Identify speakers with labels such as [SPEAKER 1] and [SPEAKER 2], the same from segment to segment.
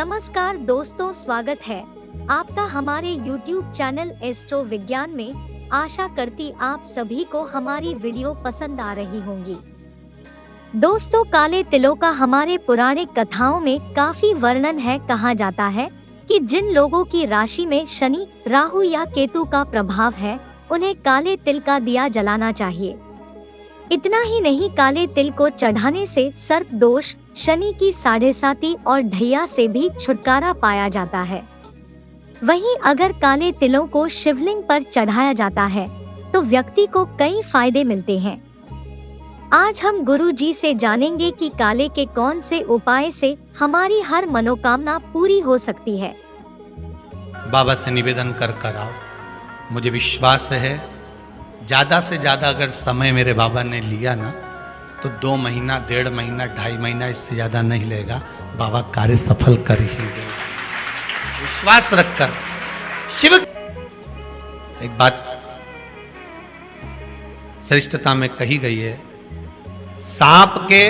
[SPEAKER 1] नमस्कार दोस्तों, स्वागत है आपका हमारे YouTube चैनल एस्ट्रो विज्ञान में। आशा करती आप सभी को हमारी वीडियो पसंद आ रही होंगी। दोस्तों, काले तिलों का हमारे पुराने कथाओं में काफी वर्णन है। कहा जाता है कि जिन लोगों की राशि में शनि, राहु या केतु का प्रभाव है, उन्हें काले तिल का दिया जलाना चाहिए। इतना ही नहीं, काले तिल को चढ़ाने से सर्प दोष, शनि की 7.5 और ढैया से भी छुटकारा पाया जाता है। वहीं अगर काले तिलों को शिवलिंग पर चढ़ाया जाता है तो व्यक्ति को कई फायदे मिलते हैं। आज हम गुरु जी से जानेंगे कि काले के कौन से उपाय से हमारी हर मनोकामना पूरी हो सकती है।
[SPEAKER 2] बाबा से निवेदन कर आओ। मुझे विश्वास है ज़्यादा से ज़्यादा अगर समय मेरे बाबा ने लिया ना तो 2 महीना, 1.5 महीना, 2.5 महीना, इससे ज़्यादा नहीं लेगा। बाबा कार्य सफल कर ही देगा। विश्वास रखकर शिव। एक बात श्रेष्ठता में कही गई है, सांप के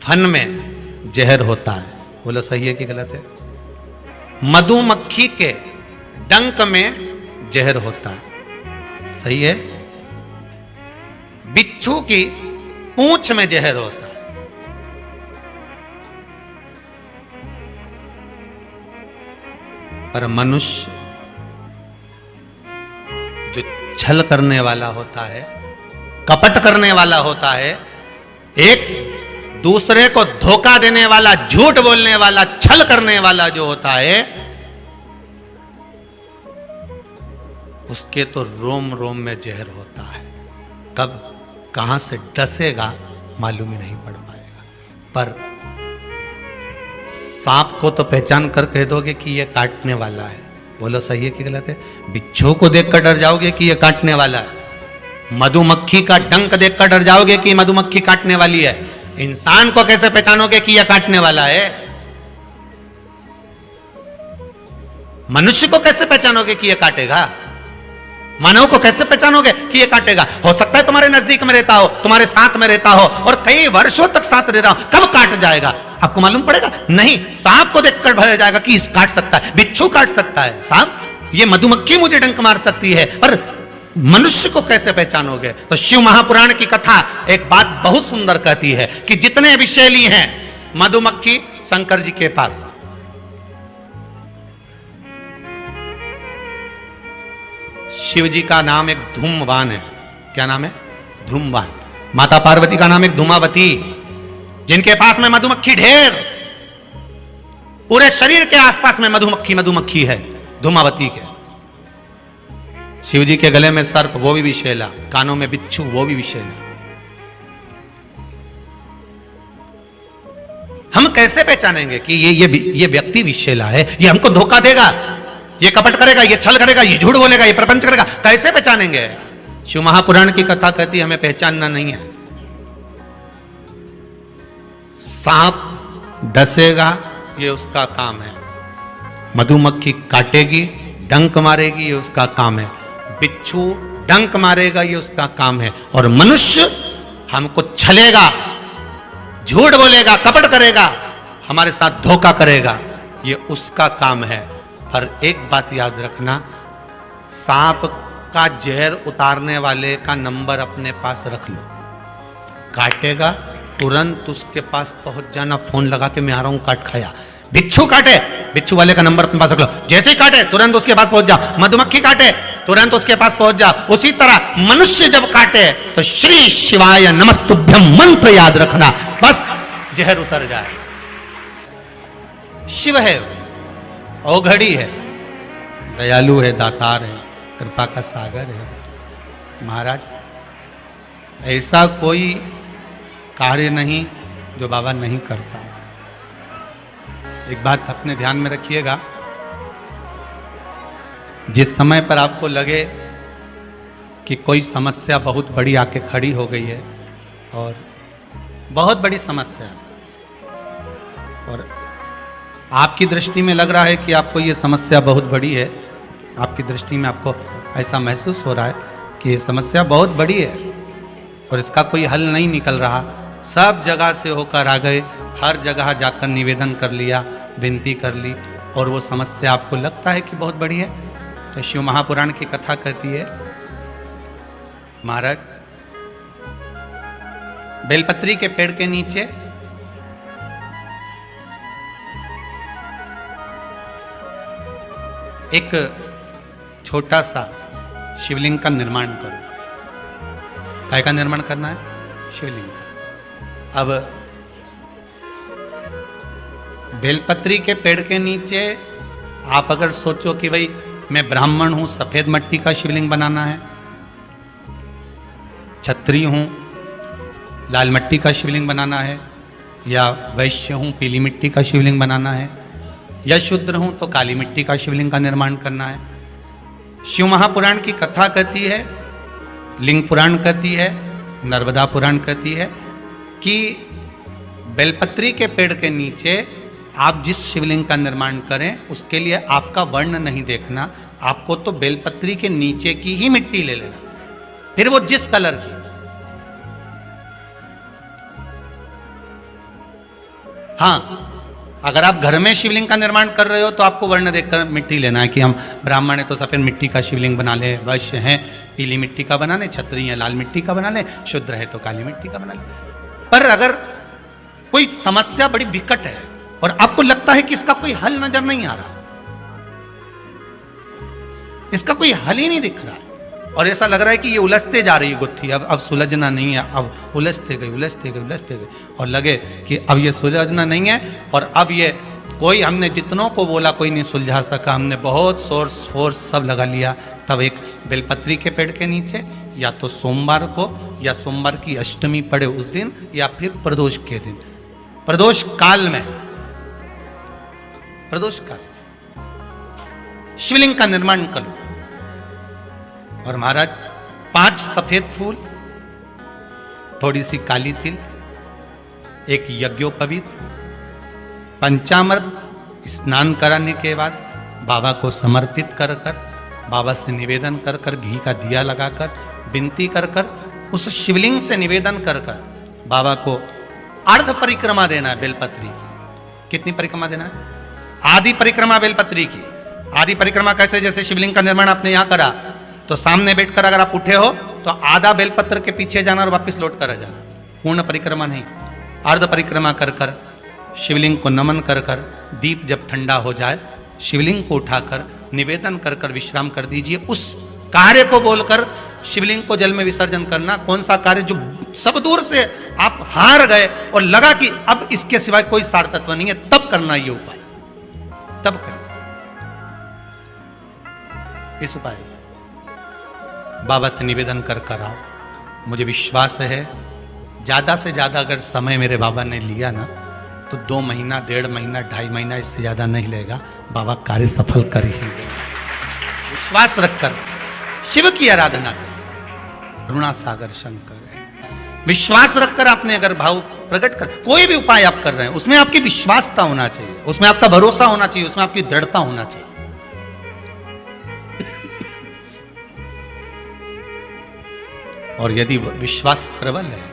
[SPEAKER 2] फन में जहर होता है। बोलो सही है कि गलत है? मधुमक्खी के डंक में जहर होता है। सही है? बिच्छू की पूंछ में जहर होता है। पर मनुष्य जो छल करने वाला होता है, कपट करने वाला होता है, एक दूसरे को धोखा देने वाला, झूठ बोलने वाला, छल करने वाला जो होता है, उसके तो रोम रोम में जहर होता है। कब कहां से डसेगा मालूम ही नहीं पड़ पाएगा। पर सांप को तो पहचान कर कह दोगे कि यह काटने वाला है। बोलो सही है कि गलत है? बिच्छू को देखकर डर जाओगे कि यह काटने वाला है। मधुमक्खी का डंक देखकर डर जाओगे कि मधुमक्खी काटने वाली है। इंसान को कैसे पहचानोगे कि यह काटने वाला है? मनुष्य को कैसे पहचानोगे कि यह काटेगा? मानव को कैसे पहचानोगे कि ये काटेगा? हो सकता है तुम्हारे नजदीक में रहता हो, तुम्हारे साथ में रहता हो और कई वर्षों तक साथ रह रहा हो, कब काट जाएगा आपको मालूम पड़ेगा? नहीं। सांप को देखकर भय जाएगा कि इस काट सकता है, बिच्छू काट सकता है, सांप, ये मधुमक्खी मुझे डंक मार सकती है, पर मनुष्य को कैसे पहचानोगे? तो शिव महापुराण की कथा एक बात बहुत सुंदर कहती है कि जितने विषैली हैं, मधुमक्खी शंकर जी के पास, शिव जी का नाम एक धूमवान है। क्या नाम है? धूमवान। माता पार्वती का नाम एक धूमावती, जिनके पास में मधुमक्खी ढेर, पूरे शरीर के आसपास में मधुमक्खी है, धूमावती के। शिव जी के गले में सर्प, वो भी विषैला, कानों में बिच्छू, वो भी विषैला। हम कैसे पहचानेंगे कि ये व्यक्ति विषैला है, ये हमको धोखा देगा, ये कपट करेगा, ये छल करेगा, ये झूठ बोलेगा, ये प्रपंच करेगा? कैसे पहचानेंगे? शिव महापुराण की कथा कहती है हमें पहचानना नहीं है। सांप डसेगा, ये उसका काम है। मधुमक्खी काटेगी, डंक मारेगी, ये उसका काम है। बिच्छू डंक मारेगा, ये उसका काम है। और मनुष्य हमको छलेगा, झूठ बोलेगा, कपट करेगा, हमारे साथ धोखा करेगा, ये उसका काम है। पर एक बात याद रखना, सांप का जहर उतारने वाले का नंबर अपने पास रख लो। काटेगा, तुरंत उसके पास पहुंच जाना, फोन लगा के मैं आ रहा हूं, काट खाया। बिच्छू काटे, बिच्छू वाले का नंबर अपने पास रख लो। जैसे ही काटे तुरंत उसके पास पहुंच जाओ। मधुमक्खी काटे तुरंत उसके पास पहुंच जाओ। उसी तरह मनुष्य जब काटे तो श्री शिवाय नमस्तुभ्यम मंत्र याद रखना, बस जहर उतर जाए। शिव है, औघड़ी है, दयालु है, दातार है, कृपा का सागर है। महाराज, ऐसा कोई कार्य नहीं जो बाबा नहीं करता। एक बात अपने ध्यान में रखिएगा, जिस समय पर आपको लगे कि कोई समस्या बहुत बड़ी आके खड़ी हो गई है, और बहुत बड़ी समस्या, और आपकी दृष्टि में लग रहा है कि आपको ये समस्या बहुत बड़ी है, आपकी दृष्टि में आपको ऐसा महसूस हो रहा है कि ये समस्या बहुत बड़ी है और इसका कोई हल नहीं निकल रहा, सब जगह से होकर आ गए, हर जगह जाकर निवेदन कर लिया, विनती कर ली और वो समस्या आपको लगता है कि बहुत बड़ी है, तो शिव महापुराण की कथा कहती है, महाराज बेलपत्री के पेड़ के नीचे एक छोटा सा शिवलिंग का निर्माण करो। काय का निर्माण करना है? शिवलिंग का। अब बेलपत्री के पेड़ के नीचे आप अगर सोचो कि भाई मैं ब्राह्मण हूं, सफेद मिट्टी का शिवलिंग बनाना है, क्षत्रिय हूं, लाल मिट्टी का शिवलिंग बनाना है, या वैश्य हूं, पीली मिट्टी का शिवलिंग बनाना है, या शूद्र हूं तो काली मिट्टी का शिवलिंग का निर्माण करना है। शिव महापुराण की कथा कहती है, लिंग पुराण कहती है, नर्मदा पुराण कहती है कि बेलपत्री के पेड़ के नीचे आप जिस शिवलिंग का निर्माण करें उसके लिए आपका वर्ण नहीं देखना, आपको तो बेलपत्री के नीचे की ही मिट्टी ले लेना, फिर वो जिस कलर की। हाँ, अगर आप घर में शिवलिंग का निर्माण कर रहे हो तो आपको वर्ण देखकर मिट्टी लेना है कि हम ब्राह्मण है तो सफेद मिट्टी का शिवलिंग बना ले, वैश्य हैं पीली मिट्टी का बना ले, क्षत्रिय है लाल मिट्टी का बना ले, शूद्र है तो काली मिट्टी का बना ले। पर अगर कोई समस्या बड़ी विकट है और आपको लगता है कि इसका कोई हल नजर नहीं आ रहा, इसका कोई हल ही नहीं दिख रहा है, और ऐसा लग रहा है कि ये उलझते जा रही है गुत्थी, अब सुलझना नहीं है, अब उलझते गई, और लगे कि अब ये सुलझना नहीं है, और अब ये कोई, हमने जितनों को बोला कोई नहीं सुलझा सका, हमने बहुत फोर्स सब लगा लिया, तब एक बेलपत्री के पेड़ के नीचे या तो सोमवार को या सोमवार की अष्टमी पड़े उस दिन या फिर प्रदोष के दिन, प्रदोष काल में, प्रदोष काल शिवलिंग का निर्माण करो। और महाराज 5 सफेद फूल, थोड़ी सी काली तिल, एक यज्ञोपवीत, पंचामृत स्नान कराने के बाद बाबा को समर्पित कर कर, बाबा से निवेदन कर कर, घी का दिया लगाकर विनती कर कर, उस शिवलिंग से निवेदन कर कर बाबा को अर्ध परिक्रमा देना है बेलपत्री की। कितनी परिक्रमा देना है? आधी परिक्रमा बेलपत्री की। आधी परिक्रमा कैसे? जैसे शिवलिंग का निर्माण आपने यहां करा तो सामने बैठकर अगर आप उठे हो तो आधा बेलपत्र के पीछे जाना और वापस लौट कर आ जाना, पूर्ण परिक्रमा नहीं, अर्ध परिक्रमा कर कर शिवलिंग को नमन कर कर, दीप जब ठंडा हो जाए शिवलिंग को उठाकर निवेदन कर कर विश्राम कर दीजिए। उस कार्य को बोलकर शिवलिंग को जल में विसर्जन करना। कौन सा कार्य? जो सब दूर से आप हार गए और लगा कि अब इसके सिवाय कोई सार तत्व नहीं है, तब करना ये उपाय, तब करना इस उपाय। बाबा से निवेदन कर कर आओ। मुझे विश्वास है ज्यादा से ज्यादा अगर समय मेरे बाबा ने लिया ना तो 2 महीना, 1.5 महीना, 2.5 महीना, इससे ज्यादा नहीं लेगा, बाबा कार्य सफल कर ही देगा। विश्वास रखकर शिव की आराधना कर, करुणा सागर शंकर है। विश्वास रखकर आपने अगर भाव प्रकट कर, कोई भी उपाय आप कर रहे हैं उसमें आपकी विश्वासता होना चाहिए, उसमें आपका भरोसा होना चाहिए, उसमें आपकी दृढ़ता होना चाहिए। और यदि विश्वास प्रबल है,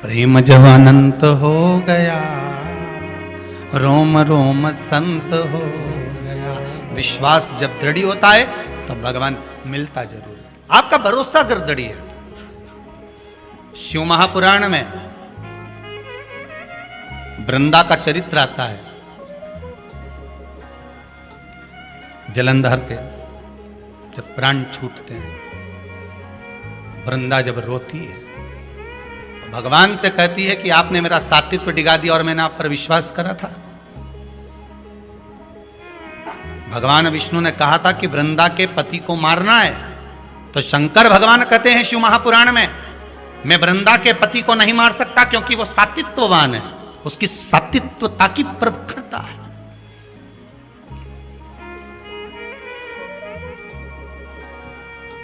[SPEAKER 2] प्रेम जब अनंत हो गया, रोम रोम संत हो गया। विश्वास जब दृढ़ होता है तो भगवान मिलता जरूर है। आपका भरोसा अगर दृढ़ है। शिव महापुराण में वृंदा का चरित्र आता है। जलंधर के जब प्राण छूटते हैं, वृंदा जब रोती है, भगवान से कहती है कि आपने मेरा सात्वित्व डिगा दिया और मैंने आप पर विश्वास करा था। भगवान विष्णु ने कहा था कि वृंदा के पति को मारना है, तो शंकर भगवान कहते हैं शिव महापुराण में, मैं वृंदा के पति को नहीं मार सकता क्योंकि वो सात्वित्ववान है, उसकी सात्वित्वता की प्रखरता है।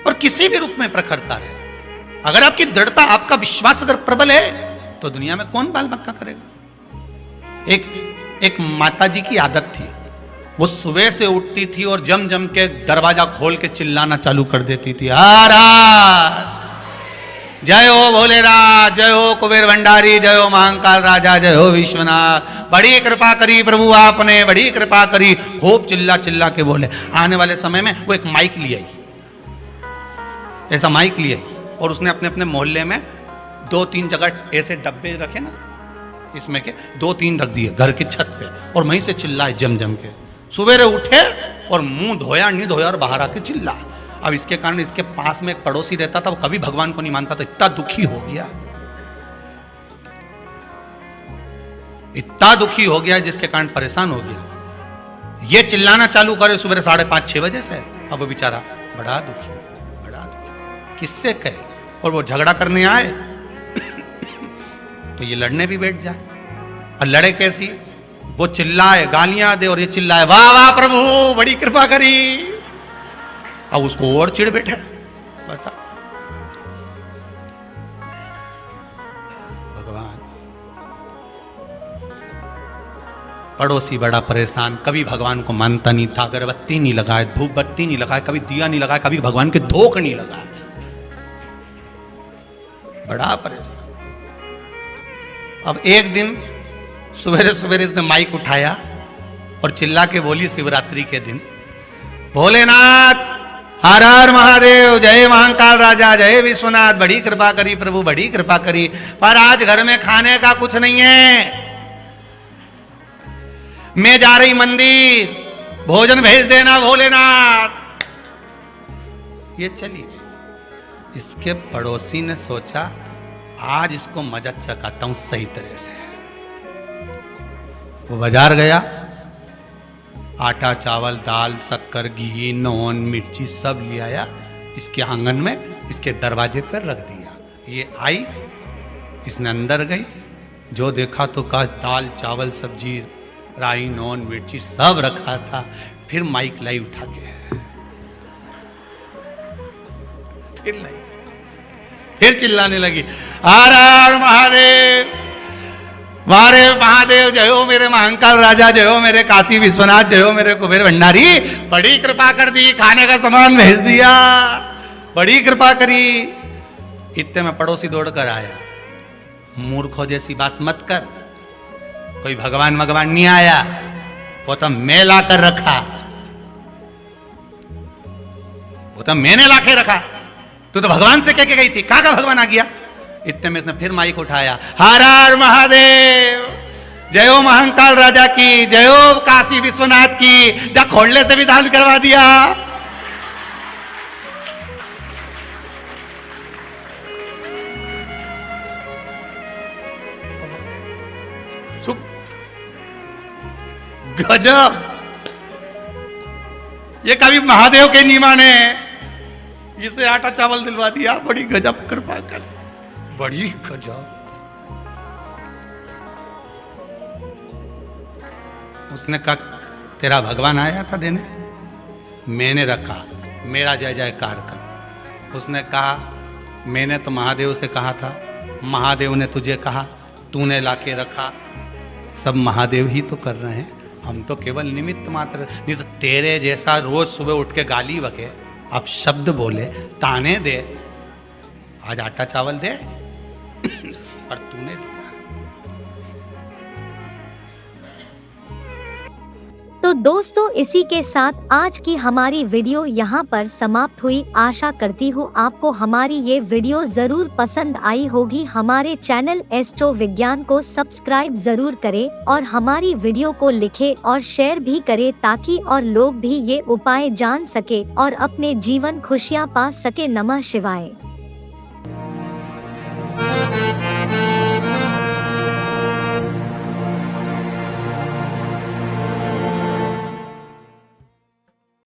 [SPEAKER 2] और किसी भी रूप में प्रखरता रहे, अगर आपकी दृढ़ता, आपका विश्वास अगर प्रबल है तो दुनिया में कौन बाल बक्का करेगा। एक माता जी की आदत थी, वो सुबह से उठती थी और जम जम के दरवाजा खोल के चिल्लाना चालू कर देती थी, जय हो भोलेनाथ, जय हो कुबेर भंडारी, जय हो महाकाल राजा, जय हो विश्वनाथ, बड़ी कृपा करी प्रभु आपने, बड़ी कृपा करी। खूब चिल्ला चिल्ला के बोले। आने वाले समय में वो एक माइक लिए आई, ऐसा माइक लिए, और उसने अपने अपने मोहल्ले में 2-3 जगह ऐसे डब्बे रखे ना, इसमें के 2-3 रख दिए घर की छत पे, और वहीं से चिल्लाए जम जम के। सुबेरे उठे और मुंह धोया नहीं धोया और बाहर आके चिल्ला। अब इसके कारण इसके पास में एक पड़ोसी रहता था, वो कभी भगवान को नहीं मानता था, इतना दुखी हो गया, इतना दुखी हो गया जिसके कारण परेशान हो गया। ये चिल्लाना चालू करे सुबह 5:30-6 बजे से। अब वो बेचारा बड़ा दुखी, किससे कहे, और वो झगड़ा करने आए तो ये लड़ने भी बैठ जाए। और लड़े कैसी, वो चिल्लाए गालियां दे और ये चिल्लाए वाह वाह प्रभु बड़ी कृपा करी। अब उसको और चिढ़ बैठे, बता भगवान। पड़ोसी बड़ा परेशान, कभी भगवान को मानता नहीं था, अगरबत्ती नहीं लगाए, धूप बत्ती नहीं लगाए, कभी दिया नहीं लगाया, कभी भगवान के धोख नहीं लगाए, बड़ा परेशान। अब एक दिन सवेरे सवेरे इसने माइक उठाया और चिल्ला के बोली शिवरात्रि के दिन, भोलेनाथ हर हर महादेव, जय महाकाल राजा, जय विश्वनाथ, बड़ी कृपा करी प्रभु, बड़ी कृपा करी, पर आज घर में खाने का कुछ नहीं है, मैं जा रही मंदिर, भोजन भेज देना भोलेनाथ। ये चली गई। इसके पड़ोसी ने सोचा आज इसको मजा चखाता हूं सही तरह से। वो बाजार गया, आटा चावल दाल शक्कर घी नॉन मिर्ची सब ले आया, इसके आंगन में इसके दरवाजे पर रख दिया। ये आई, इसने अंदर गई, जो देखा तो कहा दाल चावल सब्जी राई नॉन मिर्ची सब रखा था। फिर माइक लाई उठा के, फिर चिल्लाने लगी हर हर महादेव, मारे महादेव, जय हो मेरे महाकाल राजा, जय हो मेरे काशी विश्वनाथ, जय हो मेरे कुबेर भंडारी, बड़ी कृपा कर दी, खाने का सामान भेज दिया, बड़ी कृपा करी। इतने में पड़ोसी दौड़कर आया, मूर्खों जैसी बात मत कर, कोई भगवान भगवान नहीं आया, वो तो मैं ला कर रखा, वो तो मैंने ला के रखा, तू तो भगवान से कह के गई थी, कहां का भगवान आ गया। इतने में इसने फिर माइक उठाया, हर हर महादेव, जय हो महाकाल राजा की, जय हो काशी विश्वनाथ की, जा खोलने से भी दान करवा दिया। गजब, ये कभी महादेव के नहीं माने, इसे आटा चावल दिलवा दिया, बड़ी गजब कृपा कर, बड़ी गजब। उसने कहा तेरा भगवान आया था देने, मैंने रखा, मेरा जय जयकार कर। उसने कहा मैंने तो महादेव से कहा था, महादेव ने तुझे कहा, तूने लाके रखा, सब महादेव ही तो कर रहे हैं, हम तो केवल निमित्त मात्र। नहीं तो तेरे जैसा रोज सुबह उठ के गाली बके, अब शब्द बोले, ताने दे, आज आटा चावल दे और तूने दिया।
[SPEAKER 1] तो दोस्तों इसी के साथ आज की हमारी वीडियो यहाँ पर समाप्त हुई। आशा करती हूँ आपको हमारी ये वीडियो जरूर पसंद आई होगी। हमारे चैनल एस्ट्रो विज्ञान को सब्सक्राइब जरूर करें और हमारी वीडियो को लिखें और शेयर भी करें, ताकि और लोग भी ये उपाय जान सके और अपने जीवन खुशियाँ पा सके। नमः शिवाय।